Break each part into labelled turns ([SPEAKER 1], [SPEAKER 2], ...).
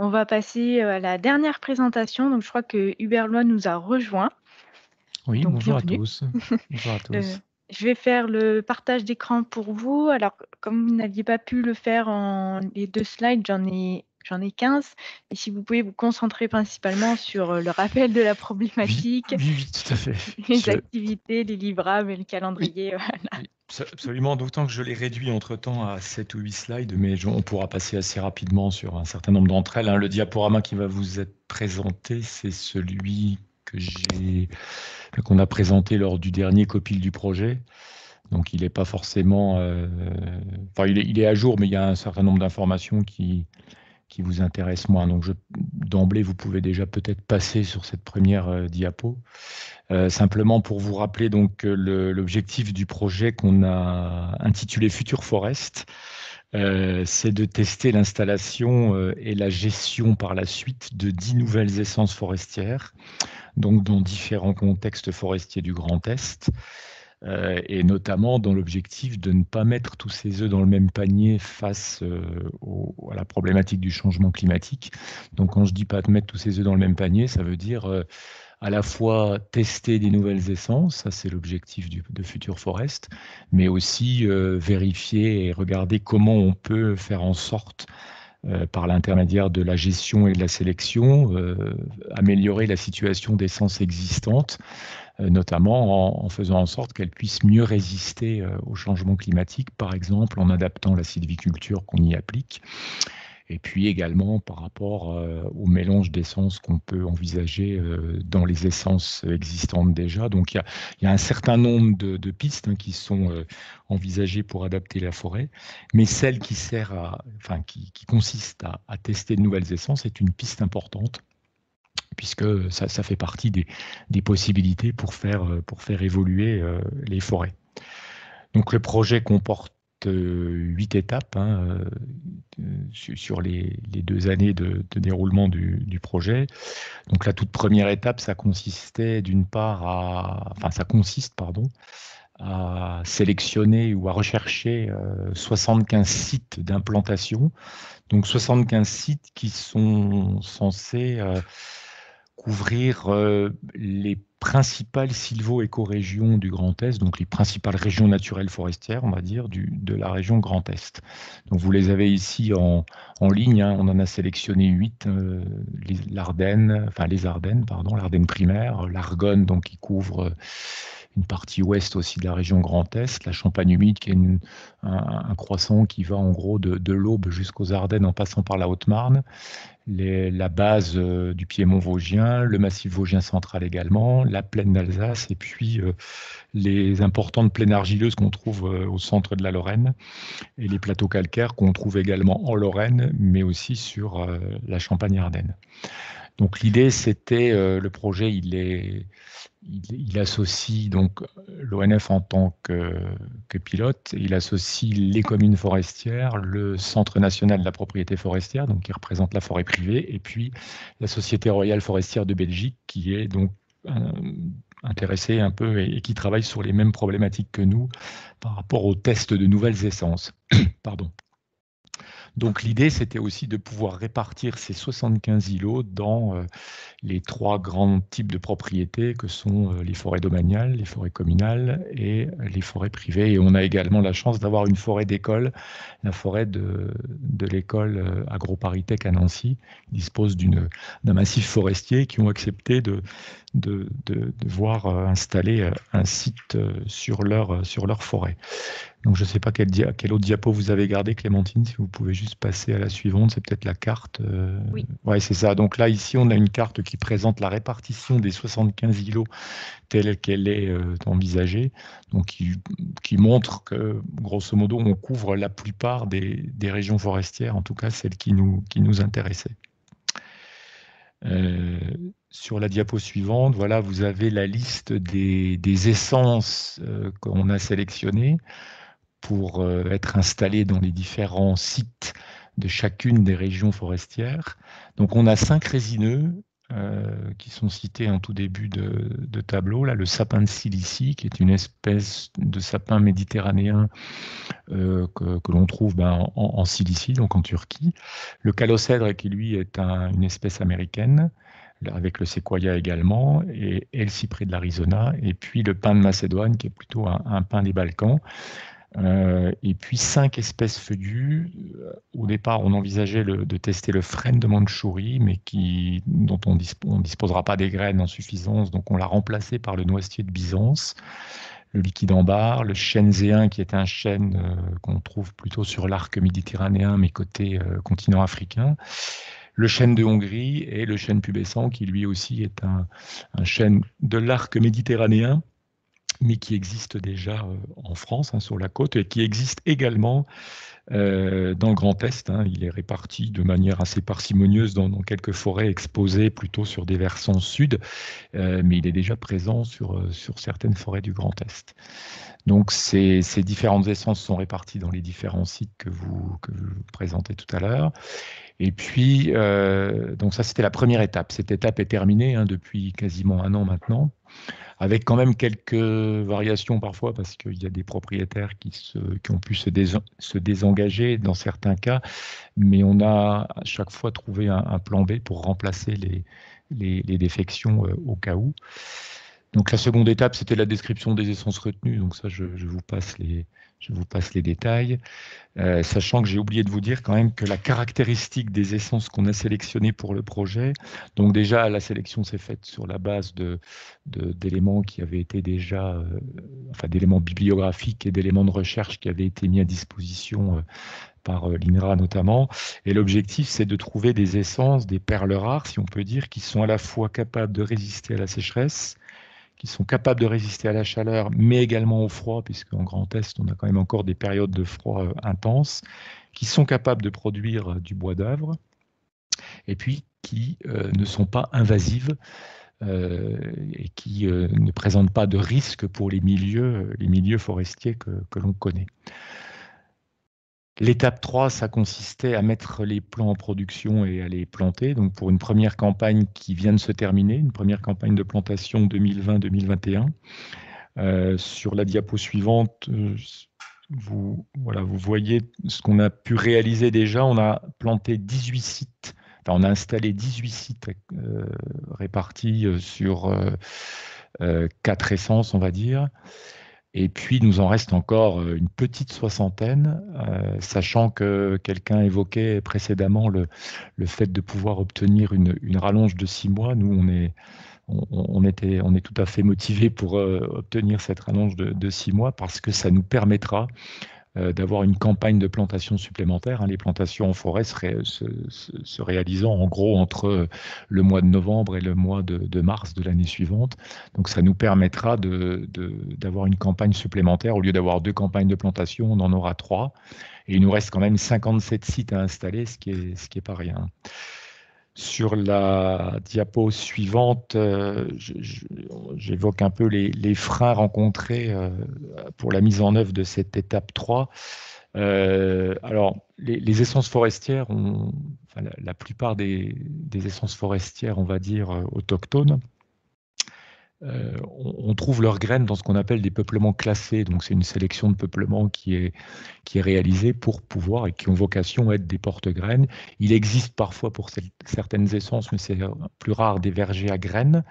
[SPEAKER 1] On va passer à la dernière présentation. Donc, je crois que Hubert Loy nous a rejoint.
[SPEAKER 2] Oui,
[SPEAKER 1] Donc,
[SPEAKER 2] bonjour à
[SPEAKER 1] bienvenue.
[SPEAKER 2] tous. Bonjour à
[SPEAKER 1] Euh,
[SPEAKER 2] tous.
[SPEAKER 1] je vais faire le partage d'écran pour vous. Alors, comme vous n'aviez pas pu le faire en les 2 slides, j'en ai 15. Et si vous pouvez vous concentrer principalement sur le rappel de la
[SPEAKER 2] Oui,
[SPEAKER 1] problématique,
[SPEAKER 2] oui, oui, tout à fait.
[SPEAKER 1] les activités, les livrables et le
[SPEAKER 2] Oui,
[SPEAKER 1] calendrier.
[SPEAKER 2] oui, absolument. D'autant que je l'ai réduit entre-temps à 7 ou 8 slides, mais on pourra passer assez rapidement sur un certain nombre d'entre elles, hein. Le diaporama qui va vous être présenté, c'est celui qu'on a présenté lors du dernier copil du projet. Donc, il n'est pas forcément... enfin, il est à jour, mais il y a un certain nombre d'informations qui vous intéressent moins. Donc, d'emblée, vous pouvez déjà peut-être passer sur cette première diapo. Simplement pour vous rappeler donc que l'objectif du projet qu'on a intitulé Future Forest, c'est de tester l'installation et la gestion par la suite de 10 nouvelles essences forestières, donc dans différents contextes forestiers du Grand Est, et notamment dans l'objectif de ne pas mettre tous ses œufs dans le même panier face à la problématique du changement climatique. Donc quand je dis pas de mettre tous ses œufs dans le même panier, ça veut dire à la fois tester des nouvelles essences, ça c'est l'objectif de Future Forest, mais aussi vérifier et regarder comment on peut faire en sorte, par l'intermédiaire de la gestion et de la sélection, améliorer la situation d'essences existantes, notamment en faisant en sorte qu'elles puissent mieux résister au changement climatique, par exemple en adaptant la sylviculture qu'on y applique, et puis également par rapport au mélange d'essences qu'on peut envisager dans les essences existantes déjà. Donc il y a un certain nombre de pistes qui sont envisagées pour adapter la forêt, mais celle qui sert qui consiste à tester de nouvelles essences est une piste importante, puisque ça fait partie des possibilités pour faire évoluer les forêts. Donc le projet comporte 8 étapes, hein, sur les 2 années de déroulement du projet. Donc la toute première étape, ça consistait d'une part ça consiste, pardon, à sélectionner ou à rechercher 75 sites d'implantation. Donc 75 sites qui sont censés couvrir les principales sylvo-écorégions du Grand Est, donc les principales régions naturelles forestières, on va dire, de la région Grand Est. Donc vous les avez ici en ligne, hein. On en a sélectionné 8, les Ardennes, pardon, l'Ardenne primaire, l'Argonne, donc qui couvre une partie ouest aussi de la région Grand Est, la Champagne humide, qui est un croissant qui va en gros de l'Aube jusqu'aux Ardennes en passant par la Haute-Marne, la base du Piémont vosgien, le massif vosgien central également, la plaine d'Alsace, et puis les importantes plaines argileuses qu'on trouve au centre de la Lorraine, et les plateaux calcaires qu'on trouve également en Lorraine, mais aussi sur la Champagne-Ardenne. Donc l'idée, c'était, le projet, il associe donc l'ONF en tant que pilote, il associe les communes forestières, le Centre national de la propriété forestière, donc qui représente la forêt privée, et puis la Société royale forestière de Belgique, qui est donc intéressée un peu et qui travaille sur les mêmes problématiques que nous par rapport au test de nouvelles essences. Pardon. Donc l'idée, c'était aussi de pouvoir répartir ces 75 îlots dans les 3 grands types de propriétés que sont les forêts domaniales, les forêts communales et les forêts privées. Et on a également la chance d'avoir une forêt d'école, la forêt de l'école AgroParisTech à Nancy, qui dispose d'un massif forestier, qui ont accepté de voir installer un site sur leur forêt. Donc je ne sais pas quel autre diapo vous avez gardé, Clémentine, si vous pouvez juste passer à la suivante, c'est peut-être la carte.
[SPEAKER 1] Oui.
[SPEAKER 2] Ouais, c'est ça. Donc là, ici, on a une carte qui présente la répartition des 75 îlots telle qu'elle est envisagée, donc qui montre que, grosso modo, on couvre la plupart des régions forestières, en tout cas celles qui nous intéressaient. Sur la diapo suivante, voilà, vous avez la liste des essences qu'on a sélectionnées pour être installées dans les différents sites de chacune des régions forestières. Donc on a 5 résineux, qui sont cités en tout début de tableau. Là, le sapin de Cilicie, qui est une espèce de sapin méditerranéen que l'on trouve en Cilicie, donc en Turquie. Le calocèdre, qui lui est une espèce américaine, avec le séquoia également, et le cyprès de l'Arizona, et puis le pin de Macédoine, qui est plutôt un pin des Balkans. Et puis 5 espèces feuillues. Au départ, on envisageait de tester le frêne de Mandchourie, mais dont on ne disposera pas des graines en suffisance, donc on l'a remplacé par le noisetier de Byzance, le liquide ambar, le chêne zéen, qui est un chêne qu'on trouve plutôt sur l'arc méditerranéen, mais côté continent africain, le chêne de Hongrie et le chêne pubescent, qui lui aussi est un chêne de l'arc méditerranéen, mais qui existe déjà en France, sur la côte, et qui existe également dans le Grand Est. Il est réparti de manière assez parcimonieuse dans quelques forêts exposées plutôt sur des versants sud, mais il est déjà présent sur certaines forêts du Grand Est. Donc ces différentes essences sont réparties dans les différents sites que vous présentez tout à l'heure. Et puis, donc ça, c'était la première étape. Cette étape est terminée depuis quasiment 1 an maintenant, avec quand même quelques variations parfois, parce qu'il y a des propriétaires qui ont pu se désengager dans certains cas, mais on a à chaque fois trouvé un plan B pour remplacer les défections au cas où. Donc la seconde étape, c'était la description des essences retenues, donc ça, je vous passe les détails. Sachant que j'ai oublié de vous dire quand même que la caractéristique des essences qu'on a sélectionnées pour le projet, donc déjà la sélection s'est faite sur la base d'éléments qui avaient été déjà, d'éléments bibliographiques et d'éléments de recherche qui avaient été mis à disposition par l'INRA notamment. Et l'objectif, c'est de trouver des essences, des perles rares, si on peut dire, qui sont à la fois capables de résister à la sécheresse, qui sont capables de résister à la chaleur, mais également au froid, puisqu'en Grand Est, on a quand même encore des périodes de froid intenses, qui sont capables de produire du bois d'œuvre, et puis qui ne sont pas invasives et qui ne présentent pas de risque pour les milieux forestiers que l'on connaît. L'étape 3, ça consistait à mettre les plants en production et à les planter. Donc pour une première campagne qui vient de se terminer, une première campagne de plantation 2020-2021. Sur la diapo suivante, vous voyez ce qu'on a pu réaliser déjà. On a planté 18 sites, on a installé 18 sites répartis sur 4 essences, on va dire. Et puis, il nous en reste encore une petite soixantaine, sachant que quelqu'un évoquait précédemment le fait de pouvoir obtenir une rallonge de 6 mois. Nous, on est tout à fait motivés pour obtenir cette rallonge de 6 mois parce que ça nous permettra d'avoir une campagne de plantation supplémentaire. Les plantations en forêt se réalisant en gros entre le mois de novembre et le mois de mars de l'année suivante. Donc ça nous permettra d'avoir une campagne supplémentaire. Au lieu d'avoir 2 campagnes de plantation, on en aura 3. Et il nous reste quand même 57 sites à installer, ce qui est pas rien. Sur la diapo suivante, j'évoque un peu les freins rencontrés pour la mise en œuvre de cette étape 3. Alors, les essences forestières, la plupart des essences forestières, on va dire, autochtones, on trouve leurs graines dans ce qu'on appelle des peuplements classés. Donc, c'est une sélection de peuplements qui est réalisée pour pouvoir et qui ont vocation à être des porte-graines. Il existe parfois pour certaines essences, mais c'est plus rare, des vergers à graines.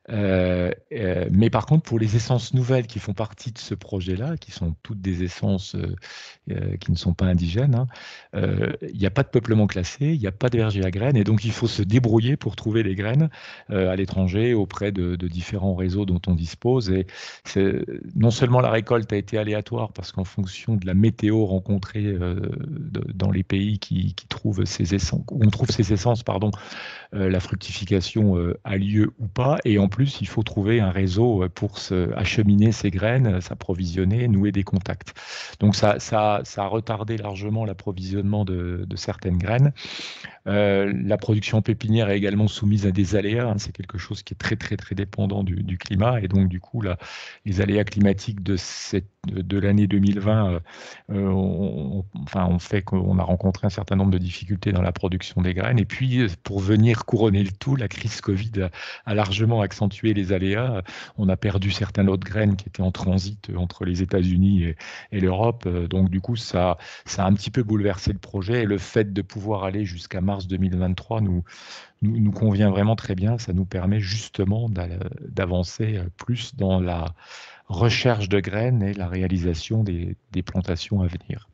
[SPEAKER 2] Mais par contre, pour les essences nouvelles qui font partie de ce projet-là, qui sont toutes des essences qui ne sont pas indigènes, il n'y a pas de peuplement classé, il n'y a pas de verger à graines, et donc il faut se débrouiller pour trouver les graines à l'étranger, auprès de différents réseaux dont on dispose. Et non seulement la récolte a été aléatoire, parce qu'en fonction de la météo rencontrée dans les pays qui trouvent ces essences, où on trouve ces essences, la fructification a lieu ou pas, et en plus il faut trouver un réseau pour acheminer ces graines, s'approvisionner, nouer des contacts. Donc ça a retardé largement l'approvisionnement de certaines graines. La production pépinière est également soumise à des aléas, c'est quelque chose qui est très très très dépendant du climat, et donc du coup les aléas climatiques de l'année 2020 ont fait qu'on a rencontré un certain nombre de difficultés dans la production des graines. Et puis, pour venir couronner le tout, la crise Covid a largement accentué les aléas. On a perdu certains lots de graines qui étaient en transit entre les États-Unis et l'Europe. Donc, du coup, ça a un petit peu bouleversé le projet. Et le fait de pouvoir aller jusqu'à mars 2023 nous convient vraiment très bien. Ça nous permet justement d'avancer plus dans la recherche de graines et la réalisation des plantations à venir.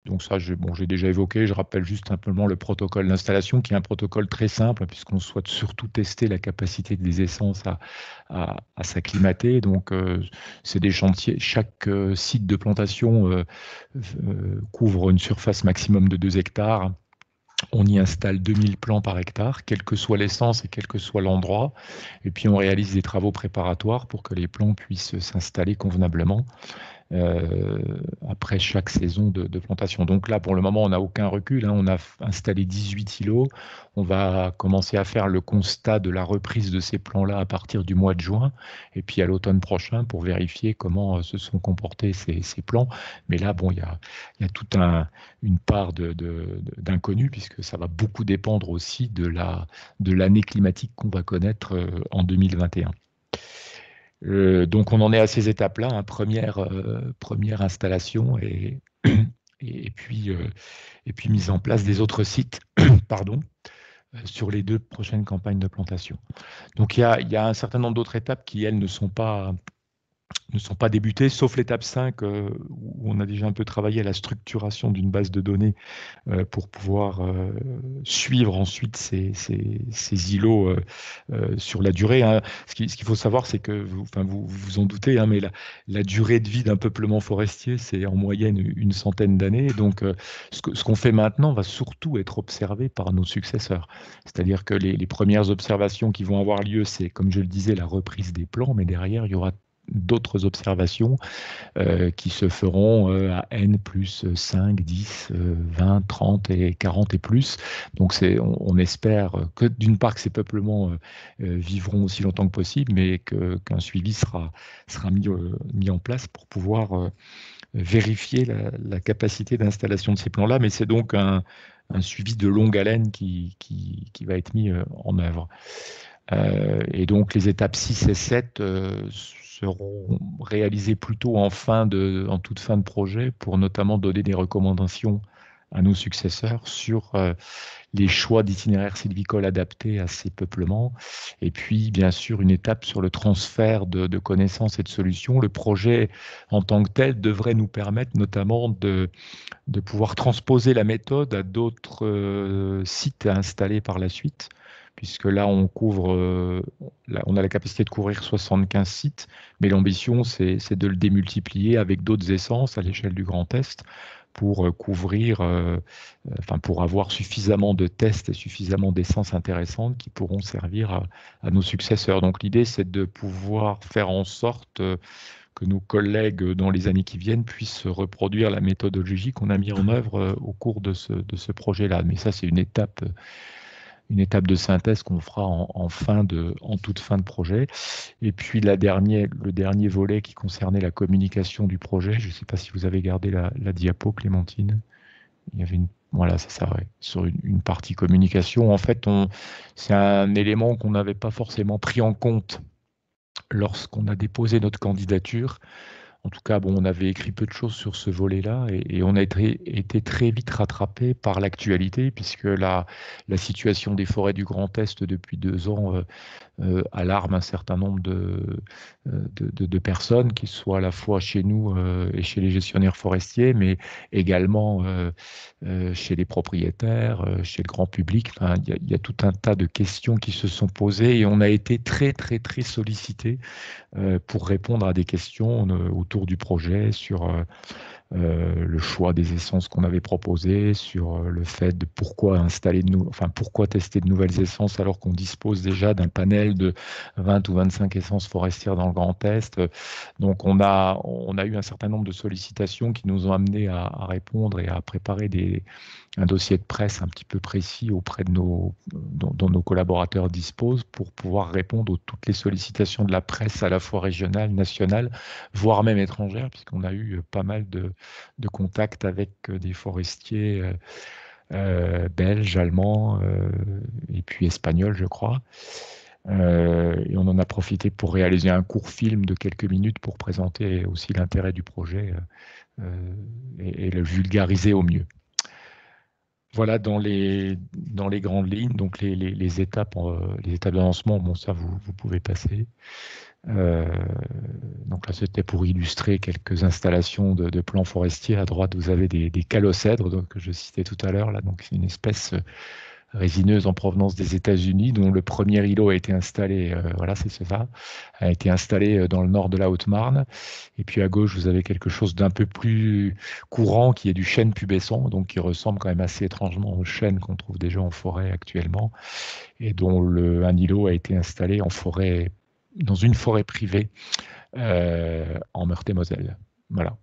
[SPEAKER 2] Donc ça, j'ai déjà évoqué, je rappelle juste simplement le protocole d'installation, qui est un protocole très simple, puisqu'on souhaite surtout tester la capacité des essences à s'acclimater. Donc c'est des chantiers, chaque site de plantation couvre une surface maximum de 2 hectares. On y installe 2000 plants par hectare, quelle que soit l'essence et quel que soit l'endroit. Et puis on réalise des travaux préparatoires pour que les plants puissent s'installer convenablement après chaque saison de plantation. Donc là, pour le moment, on n'a aucun recul. On a installé 18 îlots. On va commencer à faire le constat de la reprise de ces plants-là à partir du mois de juin, et puis à l'automne prochain pour vérifier comment se sont comportés ces plants. Mais là, bon, il y a toute une part d'inconnu, puisque ça va beaucoup dépendre aussi de l'année climatique qu'on va connaître en 2021. Donc on en est à ces étapes-là, première installation et puis mise en place des autres sites pardon, sur les 2 prochaines campagnes de plantation. Donc il y a un certain nombre d'autres étapes qui, elles, ne sont pas débutées, sauf l'étape 5, où on a déjà un peu travaillé à la structuration d'une base de données pour pouvoir suivre ensuite ces îlots sur la durée. Ce qu'il faut savoir, c'est que, vous vous en doutez, mais la durée de vie d'un peuplement forestier, c'est en moyenne une centaine d'années. Donc, ce qu'on fait maintenant va surtout être observé par nos successeurs. C'est-à-dire que les premières observations qui vont avoir lieu, c'est, comme je le disais, la reprise des plants, mais derrière, il y aura d'autres observations qui se feront à N plus 5, 10, 20, 30 et 40 et plus. Donc on espère que d'une part que ces peuplements vivront aussi longtemps que possible, mais qu'un suivi sera mis en place pour pouvoir vérifier la capacité d'installation de ces plans-là. Mais c'est donc un suivi de longue haleine qui va être mis en œuvre. Et donc les étapes 6 et 7 seront réalisées plutôt en toute fin de projet, pour notamment donner des recommandations à nos successeurs sur les choix d'itinéraires sylvicoles adaptés à ces peuplements. Et puis, bien sûr, une étape sur le transfert de connaissances et de solutions. Le projet en tant que tel devrait nous permettre notamment de pouvoir transposer la méthode à d'autres sites à installer par la suite, puisque là, on a la capacité de couvrir 75 sites, mais l'ambition, c'est de le démultiplier avec d'autres essences à l'échelle du Grand Est pour pour avoir suffisamment de tests et suffisamment d'essences intéressantes qui pourront servir à nos successeurs. Donc l'idée, c'est de pouvoir faire en sorte que nos collègues dans les années qui viennent puissent reproduire la méthodologie qu'on a mise en œuvre au cours de ce projet-là. Mais ça, c'est une étape de synthèse qu'on fera en toute fin de projet. Et puis le dernier volet qui concernait la communication du projet, je ne sais pas si vous avez gardé la diapo, Clémentine. Il y avait voilà, c'est ça, ouais. Sur une partie communication. En fait, c'est un élément qu'on n'avait pas forcément pris en compte lorsqu'on a déposé notre candidature. En tout cas, on avait écrit peu de choses sur ce volet-là, et on a été très vite rattrapé par l'actualité, puisque la situation des forêts du Grand Est depuis 2 ans alarme un certain nombre de personnes, qui soient à la fois chez nous et chez les gestionnaires forestiers, mais également chez les propriétaires, chez le grand public. Enfin, il y a tout un tas de questions qui se sont posées, et on a été très, très, très sollicité pour répondre à des questions autour du projet, sur le choix des essences qu'on avait proposées, sur le fait de pourquoi tester de nouvelles essences alors qu'on dispose déjà d'un panel de 20 ou 25 essences forestières dans le Grand Est. Donc on a eu un certain nombre de sollicitations qui nous ont amenés à répondre et à préparer un dossier de presse un petit peu précis auprès dont nos collaborateurs disposent, pour pouvoir répondre à toutes les sollicitations de la presse, à la fois régionale, nationale, voire même étrangère, puisqu'on a eu pas mal de de contact avec des forestiers belges, allemands et puis espagnols, je crois. Et on en a profité pour réaliser un court film de quelques minutes pour présenter aussi l'intérêt du projet et le vulgariser au mieux. Voilà dans les grandes lignes, donc les étapes de lancement, bon ça vous pouvez passer. Donc là c'était pour illustrer quelques installations de plants forestiers. À droite vous avez des calocèdres donc, que je citais tout à l'heure, là, donc c'est une espèce résineuse en provenance des États-Unis, dont le premier îlot a été installé, voilà, c'est ça, a été installé dans le nord de la Haute-Marne. Et puis à gauche, vous avez quelque chose d'un peu plus courant, qui est du chêne pubescent, donc qui ressemble quand même assez étrangement au chêne qu'on trouve déjà en forêt actuellement, et dont un îlot a été installé en forêt, dans une forêt privée en Meurthe-et-Moselle. Voilà.